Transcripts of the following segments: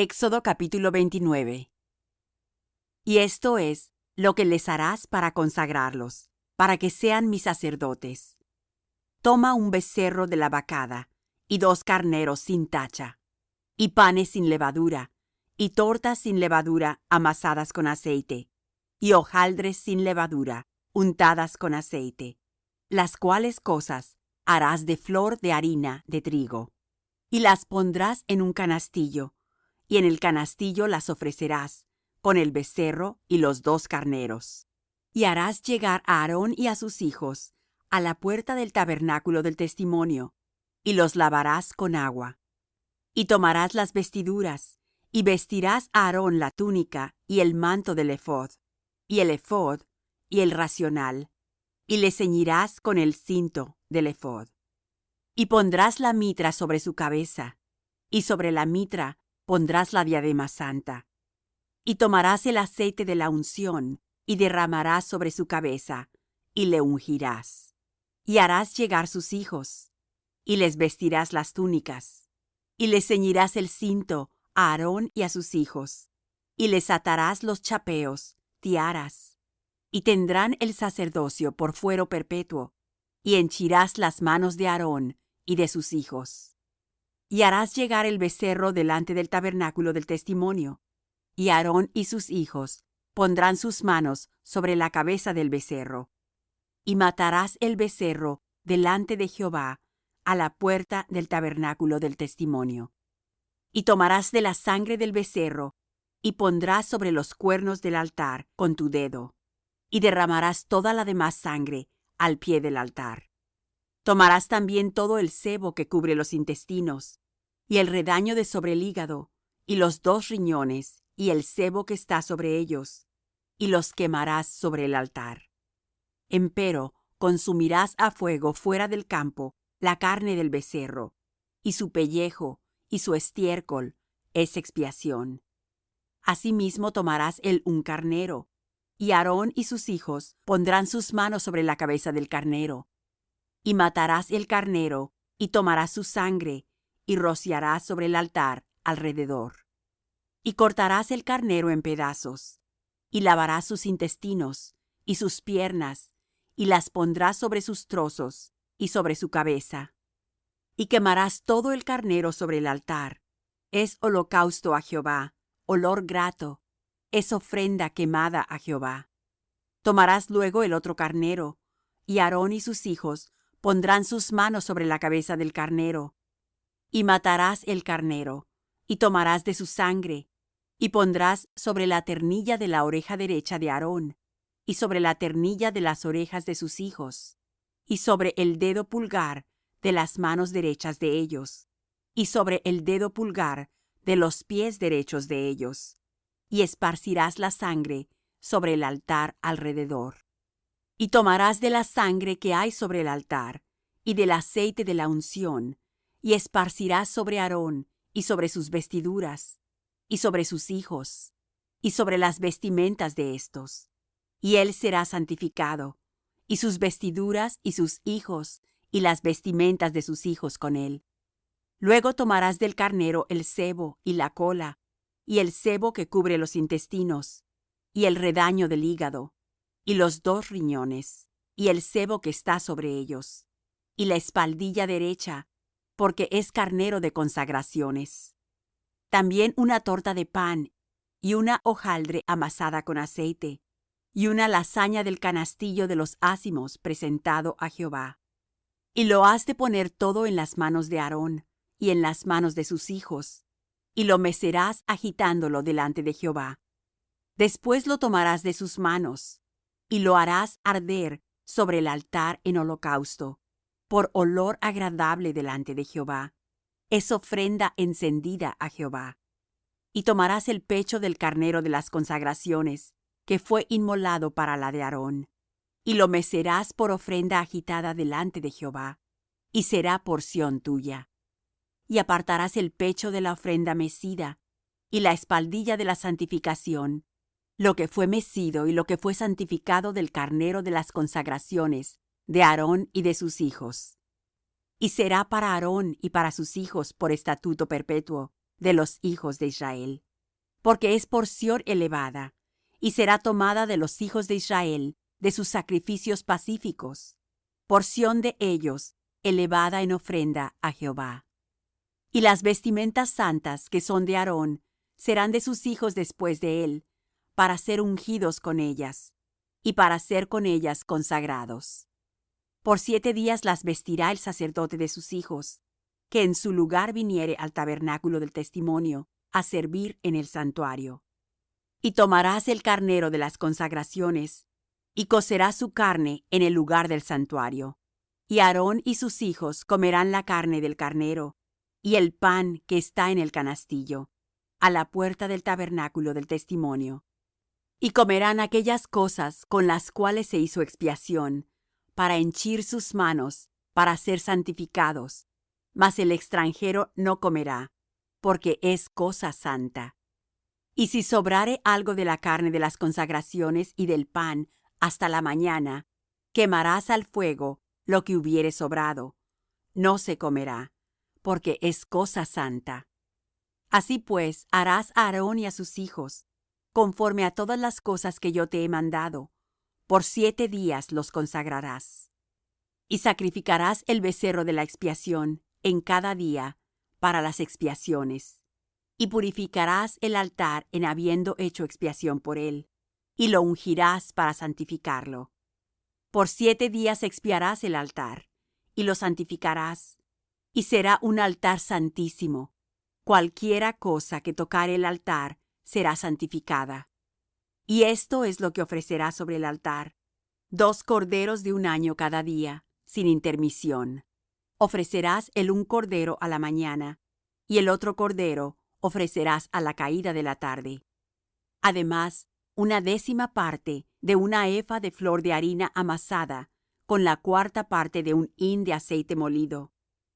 Éxodo capítulo 29. Y esto es lo que les harás para consagrarlos, para que sean mis sacerdotes. Toma un becerro de la vacada, y 2 carneros sin tacha, y panes sin levadura, y tortas sin levadura amasadas con aceite, y hojaldres sin levadura, untadas con aceite, las cuales cosas harás de flor de harina de trigo. Y las pondrás en un canastillo, y en el canastillo las ofrecerás, con el becerro y los 2 carneros. Y harás llegar a Aarón y a sus hijos a la puerta del tabernáculo del testimonio, y los lavarás con agua. Y tomarás las vestiduras, y vestirás a Aarón la túnica y el manto del ephod, y el ephod y el racional, y le ceñirás con el cinto del ephod. Y pondrás la mitra sobre su cabeza, y sobre la mitra pondrás la diadema santa. Y tomarás el aceite de la unción, y derramarás sobre su cabeza, y le ungirás. Y harás llegar sus hijos, y les vestirás las túnicas, y les ceñirás el cinto a Aarón y a sus hijos, y les atarás los chapeos, tiaras, y tendrán el sacerdocio por fuero perpetuo, y henchirás las manos de Aarón y de sus hijos. Y harás llegar el becerro delante del tabernáculo del testimonio, y Aarón y sus hijos pondrán sus manos sobre la cabeza del becerro. Y matarás el becerro delante de Jehová a la puerta del tabernáculo del testimonio. Y tomarás de la sangre del becerro, y pondrás sobre los cuernos del altar con tu dedo, y derramarás toda la demás sangre al pie del altar. Tomarás también todo el sebo que cubre los intestinos, y el redaño de sobre el hígado, y los 2 riñones, y el sebo que está sobre ellos, y los quemarás sobre el altar. Empero consumirás a fuego fuera del campo la carne del becerro, y su pellejo y su estiércol es expiación. Asimismo tomarás un carnero, y Aarón y sus hijos pondrán sus manos sobre la cabeza del carnero. Y matarás el carnero, y tomarás su sangre, y rociarás sobre el altar alrededor. Y cortarás el carnero en pedazos, y lavarás sus intestinos, y sus piernas, y las pondrás sobre sus trozos, y sobre su cabeza. Y quemarás todo el carnero sobre el altar. Es holocausto a Jehová, olor grato, es ofrenda quemada a Jehová. Tomarás luego el otro carnero, y Aarón y sus hijos pondrán sus manos sobre la cabeza del carnero. Y matarás el carnero, y tomarás de su sangre, y pondrás sobre la ternilla de la oreja derecha de Aarón, y sobre la ternilla de las orejas de sus hijos, y sobre el dedo pulgar de las manos derechas de ellos, y sobre el dedo pulgar de los pies derechos de ellos, y esparcirás la sangre sobre el altar alrededor. Y tomarás de la sangre que hay sobre el altar, y del aceite de la unción, y esparcirás sobre Aarón, y sobre sus vestiduras, y sobre sus hijos, y sobre las vestimentas de éstos. Y él será santificado, y sus vestiduras, y sus hijos, y las vestimentas de sus hijos con él. Luego tomarás del carnero el sebo y la cola, y el sebo que cubre los intestinos, y el redaño del hígado, y los 2 riñones, y el sebo que está sobre ellos, y la espaldilla derecha, porque es carnero de consagraciones. También una torta de pan, y una hojaldre amasada con aceite, y una lasaña del canastillo de los ázimos presentado a Jehová. Y lo has de poner todo en las manos de Aarón, y en las manos de sus hijos, y lo mecerás agitándolo delante de Jehová. Después lo tomarás de sus manos, y lo harás arder sobre el altar en holocausto, por olor agradable delante de Jehová. Es ofrenda encendida a Jehová. Y tomarás el pecho del carnero de las consagraciones, que fue inmolado para la de Aarón, y lo mecerás por ofrenda agitada delante de Jehová, y será porción tuya. Y apartarás el pecho de la ofrenda mecida, y la espaldilla de la santificación, lo que fue mecido y lo que fue santificado del carnero de las consagraciones de Aarón y de sus hijos. Y será para Aarón y para sus hijos por estatuto perpetuo, de los hijos de Israel, porque es porción elevada, y será tomada de los hijos de Israel de sus sacrificios pacíficos, porción de ellos elevada en ofrenda a Jehová. Y las vestimentas santas que son de Aarón serán de sus hijos después de él, para ser ungidos con ellas, y para ser con ellas consagrados. Por 7 días las vestirá el sacerdote de sus hijos, que en su lugar viniere al tabernáculo del testimonio a servir en el santuario. Y tomarás el carnero de las consagraciones, y cocerás su carne en el lugar del santuario. Y Aarón y sus hijos comerán la carne del carnero, y el pan que está en el canastillo, a la puerta del tabernáculo del testimonio. Y comerán aquellas cosas con las cuales se hizo expiación, para henchir sus manos, para ser santificados. Mas el extranjero no comerá, porque es cosa santa. Y si sobrare algo de la carne de las consagraciones y del pan hasta la mañana, quemarás al fuego lo que hubiere sobrado. No se comerá, porque es cosa santa. Así pues harás a Aarón y a sus hijos, conforme a todas las cosas que yo te he mandado. Por 7 días los consagrarás. Y sacrificarás el becerro de la expiación en cada día para las expiaciones. Y purificarás el altar en habiendo hecho expiación por él, y lo ungirás para santificarlo. Por 7 días expiarás el altar, y lo santificarás, y será un altar santísimo. Cualquiera cosa que tocare el altar será santificada. Y esto es lo que ofrecerás sobre el altar: 2 corderos de 1 año cada día, sin intermisión. Ofrecerás el un cordero a la mañana, y el otro cordero ofrecerás a la caída de la tarde. Además, 1/10 parte de 1 epha de flor de harina amasada, con la 4ª parte de 1 hin de aceite molido.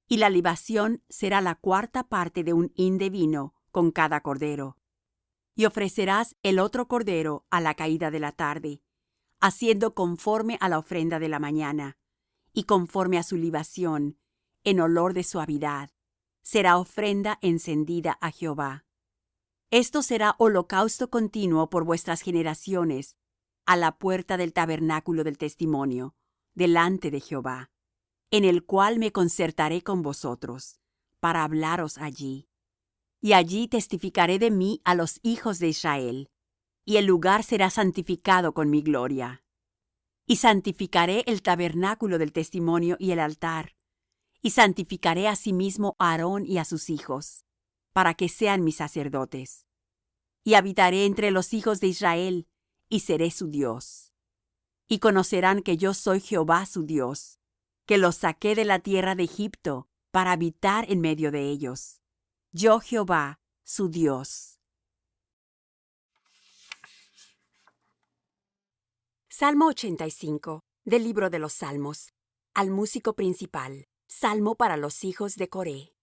Y la libación será la 4ª parte de 1 hin de vino con cada cordero. Y ofrecerás el otro cordero a la caída de la tarde, haciendo conforme a la ofrenda de la mañana, y conforme a su libación, en olor de suavidad, será ofrenda encendida a Jehová. Esto será holocausto continuo por vuestras generaciones, a la puerta del tabernáculo del testimonio, delante de Jehová, en el cual me concertaré con vosotros, para hablaros allí. Y allí testificaré de mí a los hijos de Israel, y el lugar será santificado con mi gloria. Y santificaré el tabernáculo del testimonio y el altar, y santificaré asimismo a Aarón y a sus hijos, para que sean mis sacerdotes. Y habitaré entre los hijos de Israel, y seré su Dios. Y conocerán que yo soy Jehová su Dios, que los saqué de la tierra de Egipto para habitar en medio de ellos. Yo Jehová su Dios. Salmo 85, del libro de los Salmos. Al músico principal. Salmo para los hijos de Coré.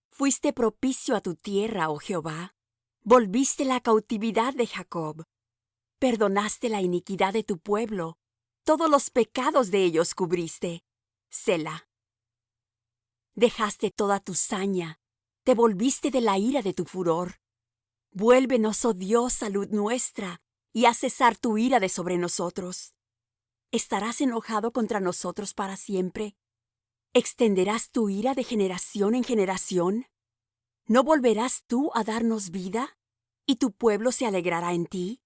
Fuiste propicio a tu tierra, oh Jehová. Volviste la cautividad de Jacob. Perdonaste la iniquidad de tu pueblo. Todos los pecados de ellos cubriste. Selah. Dejaste toda tu saña. Te volviste de la ira de tu furor. Vuélvenos, oh Dios, salud nuestra, y haz cesar tu ira de sobre nosotros. ¿Estarás enojado contra nosotros para siempre? ¿Extenderás tu ira de generación en generación? ¿No volverás tú a darnos vida, y tu pueblo se alegrará en ti?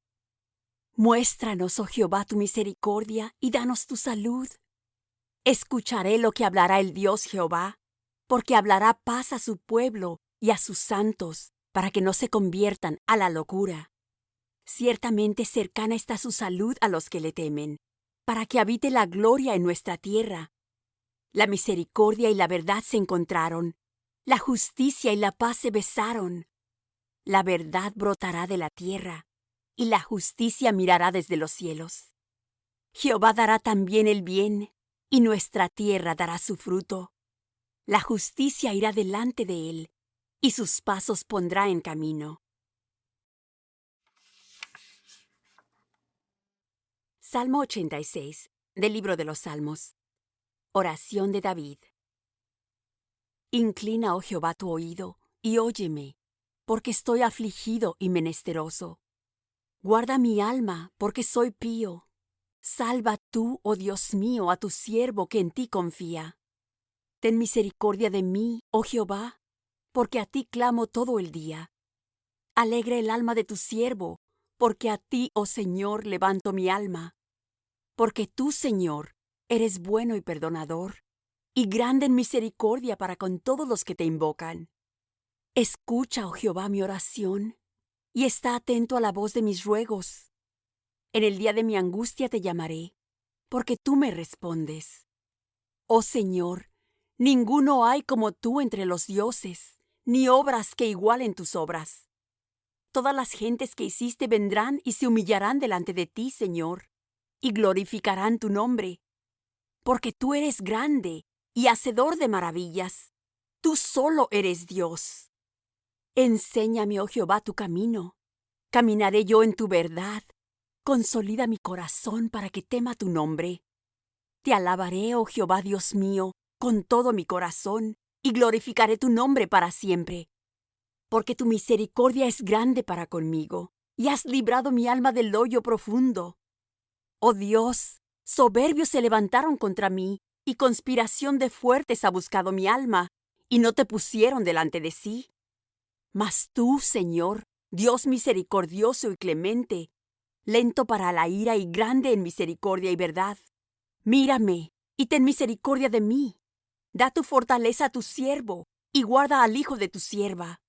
Muéstranos, oh Jehová, tu misericordia, y danos tu salud. Escucharé lo que hablará el Dios Jehová, porque hablará paz a su pueblo y a sus santos, para que no se conviertan a la locura. Ciertamente cercana está su salud a los que le temen, para que habite la gloria en nuestra tierra. La misericordia y la verdad se encontraron, la justicia y la paz se besaron. La verdad brotará de la tierra, y la justicia mirará desde los cielos. Jehová dará también el bien, y nuestra tierra dará su fruto. La justicia irá delante de él, y sus pasos pondrá en camino. Salmo 86, del libro de los Salmos. Oración de David. Inclina, oh Jehová, tu oído, y óyeme, porque estoy afligido y menesteroso. Guarda mi alma, porque soy pío. Salva tú, oh Dios mío, a tu siervo que en ti confía. Ten misericordia de mí, oh Jehová, porque a ti clamo todo el día. Alegra el alma de tu siervo, porque a ti, oh Señor, levanto mi alma. Porque tú, Señor, eres bueno y perdonador, y grande en misericordia para con todos los que te invocan. Escucha, oh Jehová, mi oración, y está atento a la voz de mis ruegos. En el día de mi angustia te llamaré, porque tú me respondes. Oh Señor, ninguno hay como tú entre los dioses, ni obras que igualen tus obras. Todas las gentes que hiciste vendrán y se humillarán delante de ti, Señor, y glorificarán tu nombre. Porque tú eres grande y hacedor de maravillas. Tú solo eres Dios. Enséñame, oh Jehová, tu camino. Caminaré yo en tu verdad. Consolida mi corazón para que tema tu nombre. Te alabaré, oh Jehová Dios mío, con todo mi corazón, y glorificaré tu nombre para siempre. Porque tu misericordia es grande para conmigo, y has librado mi alma del hoyo profundo. Oh Dios, soberbios se levantaron contra mí, y conspiración de fuertes ha buscado mi alma, y no te pusieron delante de sí. Mas tú, Señor, Dios misericordioso y clemente, lento para la ira y grande en misericordia y verdad, mírame y ten misericordia de mí. Da tu fortaleza a tu siervo, y guarda al hijo de tu sierva.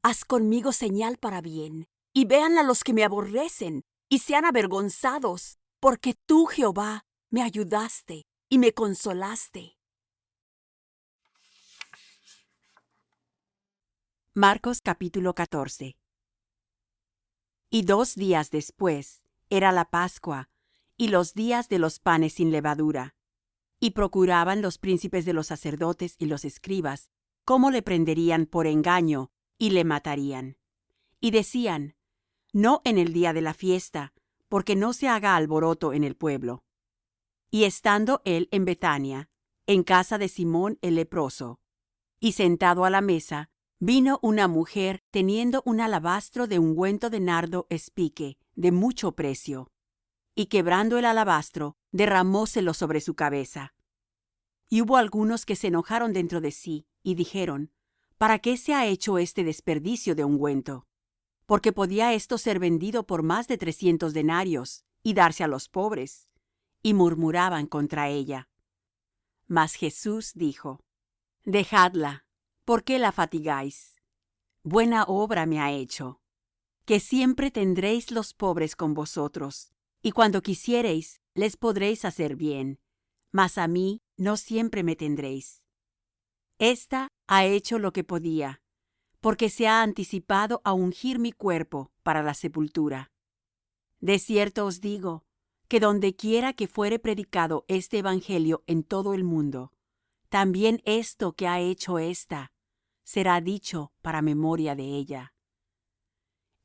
Haz conmigo señal para bien, y véanla los que me aborrecen, y sean avergonzados, porque tú, Jehová, me ayudaste y me consolaste. Marcos capítulo 14. Y 2 días después era la Pascua, y los días de los panes sin levadura. Y procuraban los príncipes de los sacerdotes y los escribas cómo le prenderían por engaño y le matarían. Y decían: no en el día de la fiesta, porque no se haga alboroto en el pueblo. Y estando él en Betania, en casa de Simón el leproso, y sentado a la mesa, vino una mujer teniendo un alabastro de ungüento de nardo espique de mucho precio, y quebrando el alabastro, derramóselo sobre su cabeza. Y hubo algunos que se enojaron dentro de sí, y dijeron: ¿para qué se ha hecho este desperdicio de ungüento? Porque podía esto ser vendido por más de 300 denarios, y darse a los pobres. Y murmuraban contra ella. Mas Jesús dijo: dejadla, ¿por qué la fatigáis? Buena obra me ha hecho. Que siempre tendréis los pobres con vosotros, y cuando quisiereis, les podréis hacer bien, mas a mí no siempre me tendréis. Esta ha hecho lo que podía, porque se ha anticipado a ungir mi cuerpo para la sepultura. De cierto os digo, que donde quiera que fuere predicado este evangelio en todo el mundo, también esto que ha hecho ésta será dicho para memoria de ella.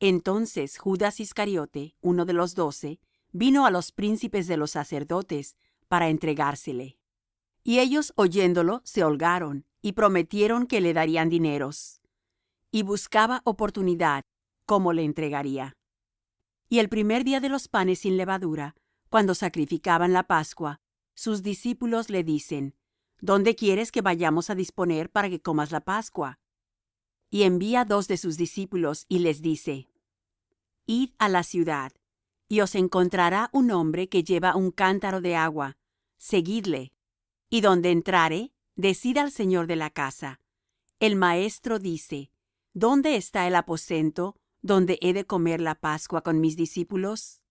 Entonces Judas Iscariote, uno de los 12, vino a los príncipes de los sacerdotes para entregársele. Y ellos, oyéndolo, se holgaron y prometieron que le darían dineros. Y buscaba oportunidad cómo le entregaría. Y el primer día de los panes sin levadura, cuando sacrificaban la Pascua, sus discípulos le dicen: ¿dónde quieres que vayamos a disponer para que comas la Pascua? Y envía 2 de sus discípulos y les dice: id a la ciudad, y os encontrará un hombre que lleva un cántaro de agua, seguidle. Y donde entrare, decid al señor de la casa: el maestro dice: ¿dónde está el aposento donde he de comer la Pascua con mis discípulos?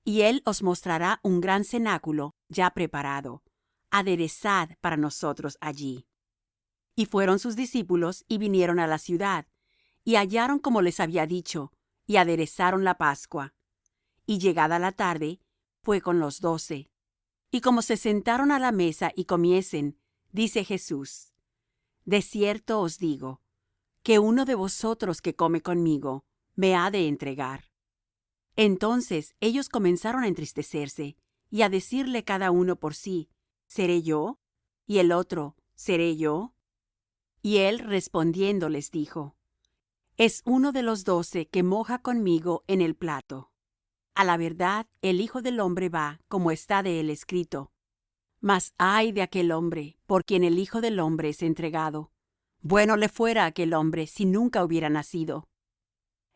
Y él os mostrará un gran cenáculo ya preparado. Aderezad para nosotros allí. Y fueron sus discípulos y vinieron a la ciudad, y hallaron como les había dicho, y aderezaron la Pascua. Y llegada la tarde, fue con los 12. Y como se sentaron a la mesa y comiesen, dice Jesús: de cierto os digo, que uno de vosotros que come conmigo me ha de entregar. Entonces ellos comenzaron a entristecerse, y a decirle cada uno por sí: ¿seré yo? Y el otro: ¿seré yo? Y él respondiendo les dijo: Es uno de los 12 que moja conmigo en el plato. A la verdad, el Hijo del hombre va, como está de él escrito. Mas ay de aquel hombre, por quien el Hijo del hombre es entregado. Bueno le fuera a aquel hombre si nunca hubiera nacido.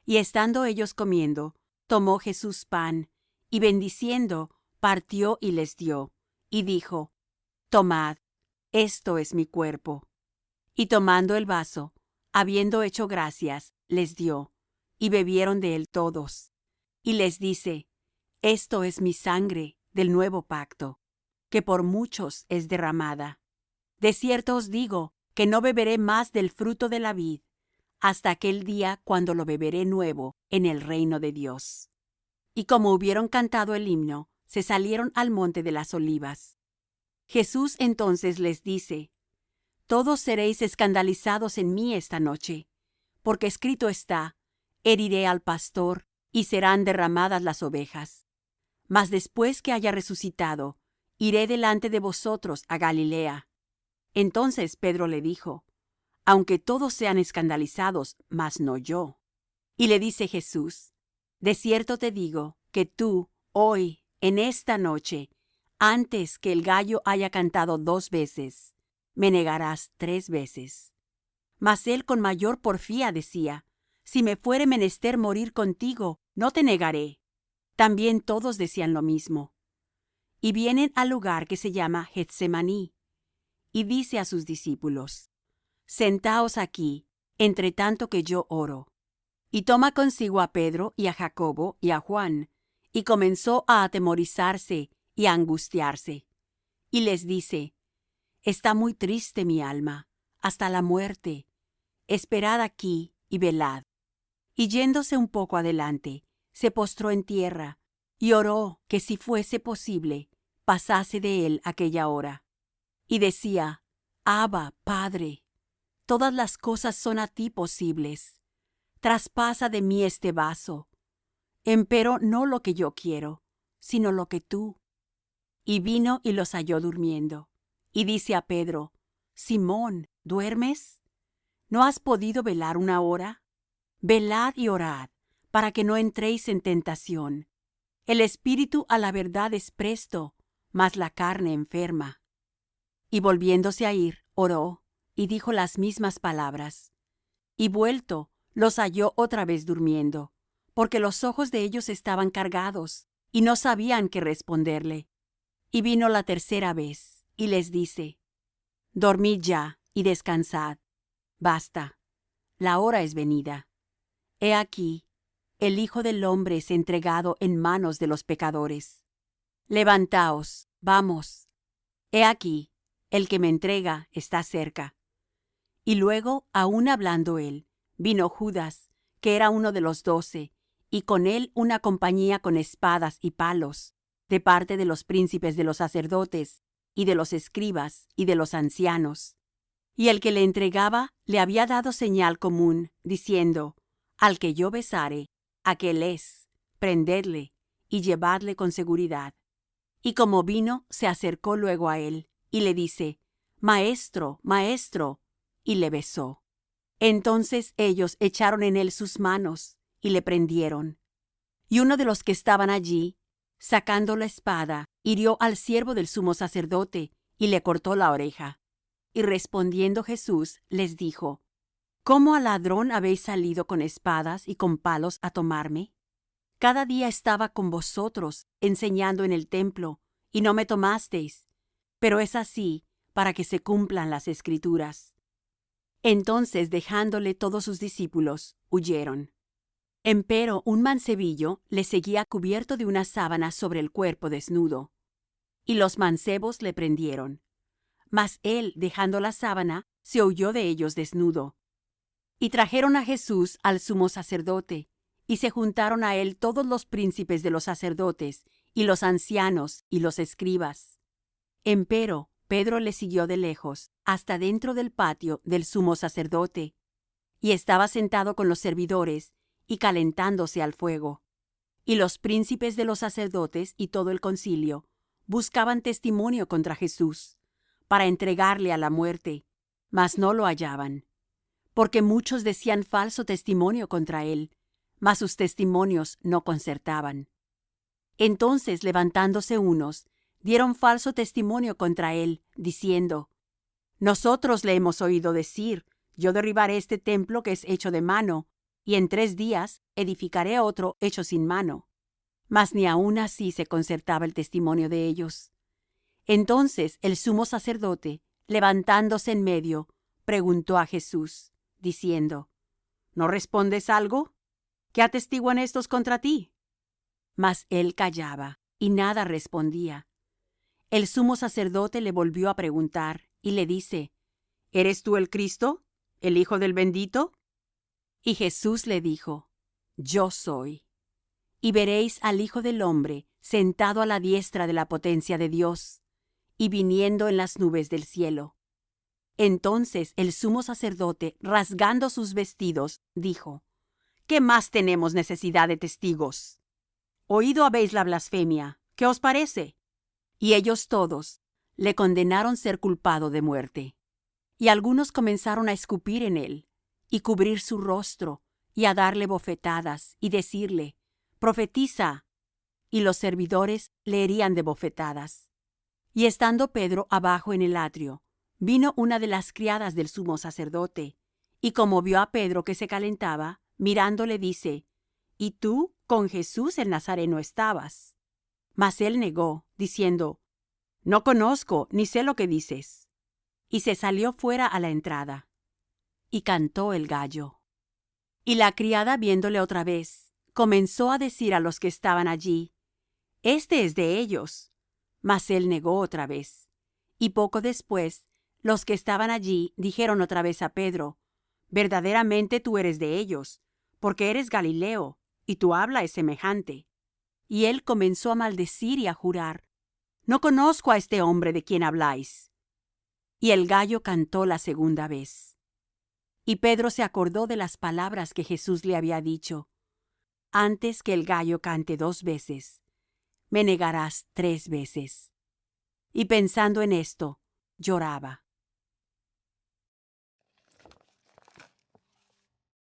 Y estando ellos comiendo, tomó Jesús pan, y bendiciendo, partió y les dio, y dijo: Tomad, esto es mi cuerpo. Y tomando el vaso, habiendo hecho gracias, les dio, y bebieron de él todos. Y les dice: Esto es mi sangre del nuevo pacto, que por muchos es derramada. De cierto os digo que no beberé más del fruto de la vid, hasta aquel día cuando lo beberé nuevo en el reino de Dios. Y como hubieron cantado el himno, se salieron al monte de las olivas. Jesús entonces les dice: Todos seréis escandalizados en mí esta noche, porque escrito está: Heriré al pastor, y serán derramadas las ovejas. Mas después que haya resucitado, iré delante de vosotros a Galilea. Entonces Pedro le dijo: Aunque todos sean escandalizados, mas no yo. Y le dice Jesús: De cierto te digo que tú, hoy, en esta noche, antes que el gallo haya cantado 2 veces, me negarás 3 veces. Mas él con mayor porfía decía: Si me fuere menester morir contigo, no te negaré. También todos decían lo mismo. Y vienen al lugar que se llama Getsemaní, y dice a sus discípulos: Sentaos aquí, entre tanto que yo oro. Y toma consigo a Pedro y a Jacobo y a Juan, y comenzó a atemorizarse y a angustiarse. Y les dice: Está muy triste mi alma, hasta la muerte. Esperad aquí y velad. Y yéndose un poco adelante, se postró en tierra, y oró que si fuese posible, pasase de él aquella hora. Y decía: Abba, Padre, todas las cosas son a ti posibles. Traspasa de mí este vaso. Empero no lo que yo quiero, sino lo que tú. Y vino y los halló durmiendo. Y dice a Pedro: Simón, ¿duermes? ¿No has podido velar una hora? Velad y orad, para que no entréis en tentación. El espíritu a la verdad es presto, mas la carne enferma. Y volviéndose a ir, oró, y dijo las mismas palabras. Y vuelto, los halló otra vez durmiendo, porque los ojos de ellos estaban cargados, y no sabían qué responderle. Y vino la tercera vez, y les dice: Dormid ya, y descansad. Basta, la hora es venida. He aquí, el Hijo del hombre es entregado en manos de los pecadores. Levantaos, vamos. He aquí, el que me entrega está cerca. Y luego, aun hablando él, vino Judas, que era uno de los 12, y con él una compañía con espadas y palos, de parte de los príncipes de los sacerdotes, y de los escribas, y de los ancianos. Y el que le entregaba le había dado señal común, diciendo: Al que yo besare, aquél es, prendedle, y llevadle con seguridad. Y como vino, se acercó luego a él, y le dice: Maestro, Maestro, y le besó. Entonces ellos echaron en él sus manos, y le prendieron. Y uno de los que estaban allí, sacando la espada, hirió al siervo del sumo sacerdote, y le cortó la oreja. Y respondiendo Jesús les dijo: ¿Cómo al ladrón habéis salido con espadas y con palos a tomarme? Cada día estaba con vosotros enseñando en el templo, y no me tomasteis. Pero es así para que se cumplan las Escrituras. Entonces, dejándole todos sus discípulos, huyeron. Empero un mancebillo le seguía cubierto de una sábana sobre el cuerpo desnudo. Y los mancebos le prendieron. Mas él, dejando la sábana, se huyó de ellos desnudo. Y trajeron a Jesús al sumo sacerdote, y se juntaron a él todos los príncipes de los sacerdotes, y los ancianos, y los escribas. Empero Pedro le siguió de lejos, hasta dentro del patio del sumo sacerdote, y estaba sentado con los servidores, y calentándose al fuego. Y los príncipes de los sacerdotes y todo el concilio buscaban testimonio contra Jesús, para entregarle a la muerte. mas no lo hallaban, porque muchos decían falso testimonio contra él, mas sus testimonios no concertaban. Entonces, levantándose unos, dieron falso testimonio contra él, diciendo: Nosotros le hemos oído decir: Yo derribaré este templo que es hecho de mano, y en 3 días edificaré otro hecho sin mano. Mas ni aun así se concertaba el testimonio de ellos. Entonces el sumo sacerdote, levantándose en medio, preguntó a Jesús, diciendo: ¿No respondes algo? ¿Qué atestiguan estos contra ti? Mas él callaba, y nada respondía. El sumo sacerdote le volvió a preguntar, y le dice: ¿Eres tú el Cristo, el Hijo del Bendito? Y Jesús le dijo: Yo soy. Y veréis al Hijo del hombre sentado a la diestra de la potencia de Dios, y viniendo en las nubes del cielo. Entonces el sumo sacerdote, rasgando sus vestidos, dijo: ¿Qué más tenemos necesidad de testigos? Oído habéis la blasfemia. ¿Qué os parece? Y ellos todos le condenaron ser culpado de muerte. Y algunos comenzaron a escupir en él, y cubrir su rostro, y a darle bofetadas, y decirle: Profetiza. Y los servidores le herían de bofetadas. Y estando Pedro abajo en el atrio, vino una de las criadas del sumo sacerdote, y como vió a Pedro que se calentaba, mirándole dice: ¿Y tú con Jesús el Nazareno estabas? Mas él negó, diciendo: No conozco, ni sé lo que dices. Y se salió fuera a la entrada. Y cantó el gallo. Y la criada, viéndole otra vez, comenzó a decir a los que estaban allí: Este es de ellos. Mas él negó otra vez. Y poco después, los que estaban allí dijeron otra vez a Pedro: Verdaderamente tú eres de ellos, porque eres Galileo, y tu habla es semejante. Y él comenzó a maldecir y a jurar: No conozco a este hombre de quien habláis. Y el gallo cantó la segunda vez. Y Pedro se acordó de las palabras que Jesús le había dicho: Antes que el gallo cante 2 veces, me negarás 3 veces. Y pensando en esto, lloraba.